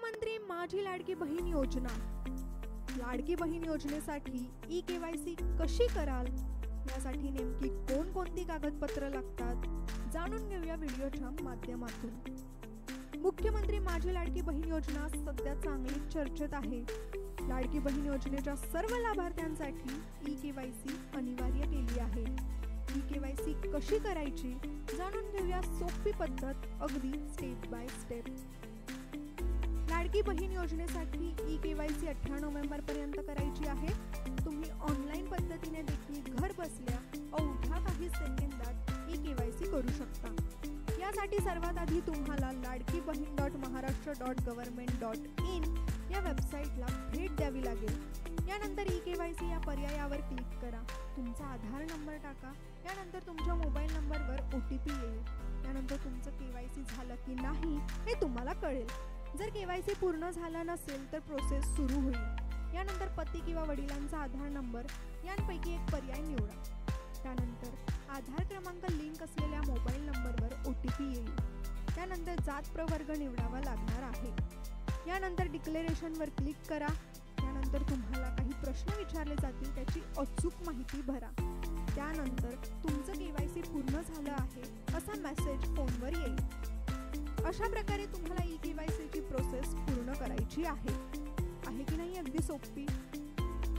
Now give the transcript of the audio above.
मुख्यमंत्री माझी लाडकी बहीण योजना, लाडकी बहीण योजनेसाठी ई-केवायसी कशी कराल, यासाठी नेमकी कोणकोणती कागदपत्र लागतात जाणून घेऊया व्हिडिओच्या माध्यमातून। मुख्यमंत्री माझी लाडकी बहीण योजना सध्या चांगली चर्चेत आहे। लाडकी बहीण योजनेच्या सर्व लाभार्थ्यांसाठी ई-केवायसी अनिवार्य केली आहे। ई-केवायसी कशी करायची जाणून घेऊया सोपी पद्धत, अगदी step by step. Ladki Bahin योजनेसाठी ई-केवायसी 18 नोव्हेंबर पर्यंत करायची आहे। तुम्ही ऑनलाईन पद्धतीने देखील घर बसल्या अवघ्या काही सेकंदात ई-केवायसी करू शकता। यासाठी सर्वात आधी तुम्हाला ladkibaheen.maharashtra.government.in या वेबसाईटला भेट द्यावी लागेल। यानंतर ई-केवायसी या पर्यायावर क्लिक करा। तुमचा आधार नंबर टाका। यानंतर तुमच्या मोबाईल नंबरवर OTP येईल। यानंतर तुमचं केवायसी झालं की नाही हे तुम्हाला कळेल। जर केवायसी पूर्ण झाला नसेल तर प्रोसेस सुरू होईल। यानंतर पती किंवा वडिलांचा आधार नंबर यांपैकी एक पर्याय निवडा। त्यानंतर आधार क्रमांक लिंक असलेल्या मोबाईल नंबरवर OTP येईल। त्यानंतर जात प्रवर्ग निवडावा लागणार आहे। यानंतर डिक्लेरेशनवर क्लिक करा। त्यानंतर तुम्हाला काही प्रश्न विचारले जातील, त्याची अचूक माहिती भरा। त्यानंतर तुमचं केवायसी पूर्ण झालं आहे असा मेसेज फोनवर येईल। अशा प्रकारे तुम्हाला ई-केवायसीची प्रोसेस पूर्ण करायची आहे की नाही? अगदी सोपी।